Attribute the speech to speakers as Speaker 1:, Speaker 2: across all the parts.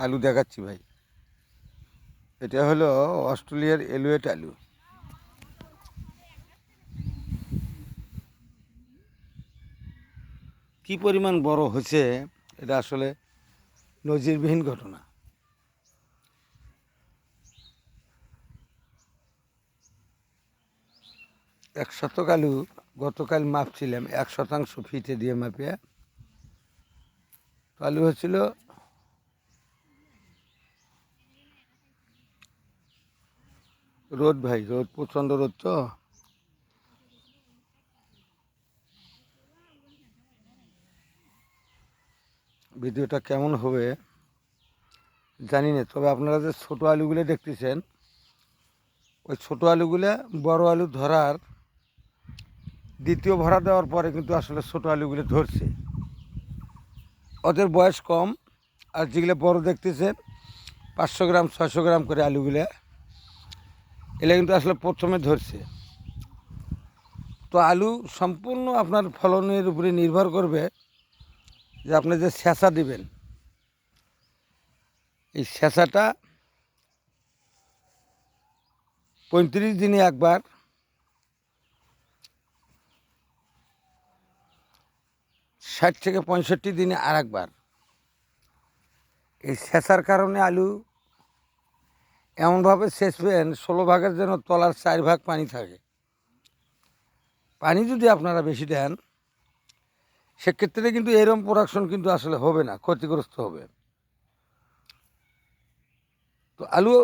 Speaker 1: আলু দেখাচ্ছি ভাই। এটা হলো অস্ট্রেলিয়ার এলুয়েট আলু। কি পরিমাণ বড় হয়েছে এটা আসলে নজিরবিহীন ঘটনা। এক শতক আলু গতকাল মাপছিলাম 1% ফিটে দিয়ে মাপিয়া। আলু হচ্ছিল রোদ ভাই, রোদ প্রচণ্ড রোদ তো। ভিডিওটা কেমন হবে জানি না, তবে আপনারা যে ছোটো আলুগুলো দেখতেছেন ওই ছোটো আলুগুলো বড় আলু ধরার দ্বিতীয় ভরা দেওয়ার পরে কিন্তু আসলে ছোটো আলুগুলো ধরছে। ওদের বয়স কম, আর যেগুলো বড় দেখতেছেন 500 গ্রাম 600 গ্রাম করে আলুগুলো, এগুলো কিন্তু আসলে প্রথমে ধরছে। তো আলু সম্পূর্ণ আপনার ফলনের উপরে নির্ভর করবে যে আপনি যে স্যাঁচা দিবেন, এই স্যাঁচাটা 35 দিনে একবার, 60 থেকে 65 দিনে আর একবার। এই স্যাঁচার কারণে আলু এমনভাবে সেচবেন 16 ভাগের যেন তলার 4 ভাগ পানি থাকে। পানি যদি আপনারা বেশি দেন সেক্ষেত্রে কিন্তু এরম প্রোডাকশন কিন্তু আসলে হবে না, ক্ষতিগ্রস্ত হবে। তো আলু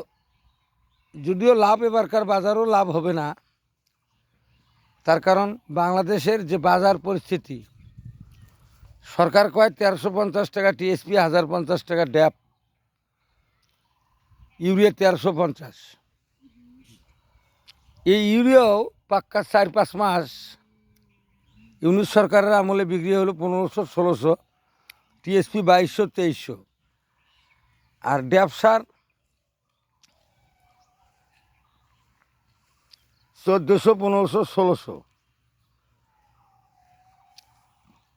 Speaker 1: যদিও লাভ, এবারকার বাজারও লাভ হবে না, তার কারণ বাংলাদেশের যে বাজার পরিস্থিতি, সরকার কয় 1350 টাকা টিএসপি, 1050 টাকা ড্যাপ, ইউরিয়া 1350। এই ইউরিয়াও পাক্কা 4-5 মাস ইউনিট সরকারের আমলে বিক্রি হলো 1500-1600, টিএসপি 2200-2300, আর ড্যাপ সার 1400-1500-1600।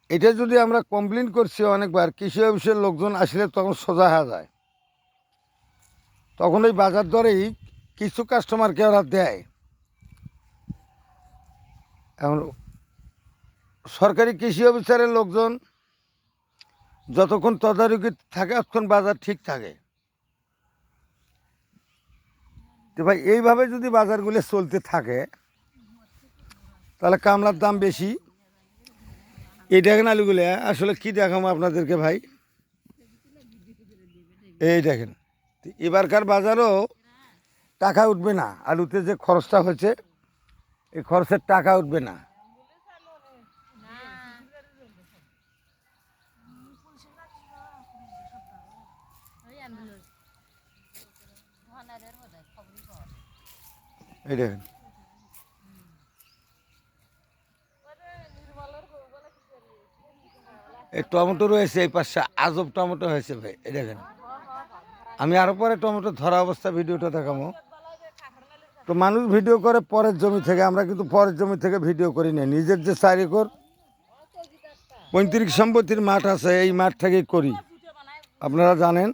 Speaker 1: এটা যদি আমরা কমপ্লেন করছি অনেকবার, কৃষি অফিসের লোকজন আসলে তখন সোজা হয়ে যায়, তখন ওই বাজার দরেই কিছু কাস্টমারকে ওরা দেয়। এখন সরকারি কৃষি অফিসারের লোকজন যতক্ষণ তদারকি থাকে ততক্ষণ বাজার ঠিক থাকে। তো ভাই এইভাবে যদি বাজারগুলো চলতে থাকে তাহলে কামলার দাম বেশি। এই দেখেন আলুগুলো আসলে কি দেখাবো আপনাদেরকে ভাই, এই দেখেন। এবারকার বাজারও টাকা উঠবে না, আলুতে যে খরচটা হয়েছে এই খরচের টাকা উঠবে না। এই দেখেন, এই টমেটো রয়েছে এই পাশে, আজব টমেটো হয়েছে ভাই, এই দেখেন। আমি আরও পরে টমেটো ধরা অবস্থা ভিডিওটা দেখাবো। তো মানুষ ভিডিও করে পরের জমি থেকে, আমরা কিন্তু পরের জমি থেকে ভিডিও করি না, নিজের যে 4 একর 35 সম্পত্তির মাঠ আছে এই মাঠ থেকেই করি, আপনারা জানেন।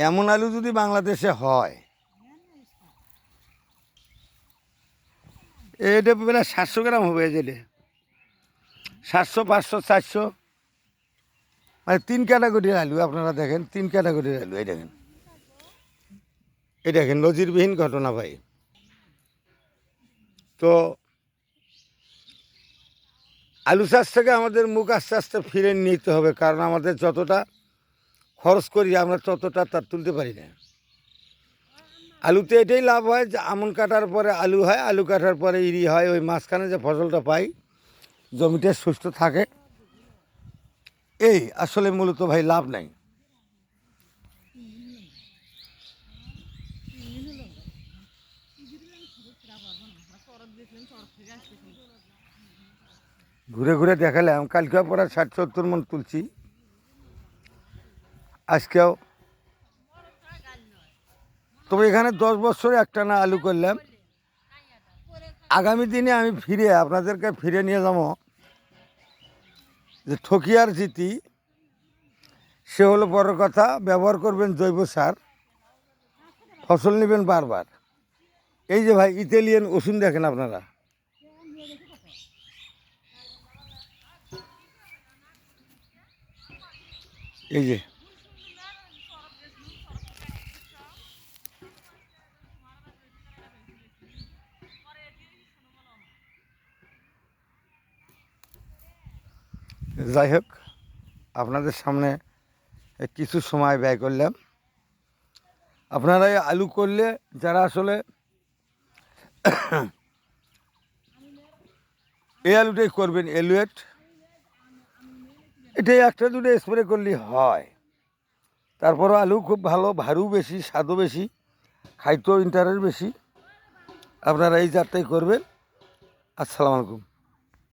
Speaker 1: এমন আলু যদি বাংলাদেশে হয়, এটা প্রায় 700 গ্রাম হবে, যেটা 700, 500, 400, মানে 3 ক্যাটাগরির আলু। আপনারা দেখেন 3 ক্যাটাগরির আলু, এই দেখেন, এই দেখেন, নজিরবিহীন ঘটনা ভাই। তো আলু চাষ থেকে আমাদের মুখ আস্তে আস্তে ফিরে নিতে হবে, কারণ আমাদের যতটা খরচ করি আমরা ততটা তার তুলতে পারি না। আলুতে এটাই লাভ হয় যে আমন কাটার পরে আলু হয়, আলু কাটার পরে ইরি হয়, ওই মাঝখানে যে ফসলটা পাই জমিটা সুস্থ থাকে, এই আসলে মূলত ভাই লাভ নাই। ঘুরে ঘুরে দেখালাম, কালকেও পরে 60-70 মন তুলছি, আজকেও। তবে এখানে 10 বছরে একটা না আলু করলাম, আগামী দিনে আমি ফিরে আপনাদেরকে ফিরে নিয়ে যাব যে ঠকিয়ার জিতি সে হলো বড় কথা। ব্যবহার করবেন জৈব সার, ফসল নেবেন বারবার। এই যে ভাই ইতালিয়ান ওষুধ দেখেন আপনারা, এই যে যাই হোক, আপনাদের সামনে কিছু সময় ব্যয় করলাম। আপনারা এই আলু করলে যারা আসলে এই আলুটাই করবেন, এলুয়েট, এটাই একটা দুটো স্প্রে করলেই হয়। তারপরও আলু খুব ভালো, ভারু বেশি, স্বাদও বেশি, খাইতেও ইন্টারেস্ট বেশি। আপনারা এই জাতটাই করবেন। আসসালামু আলাইকুম।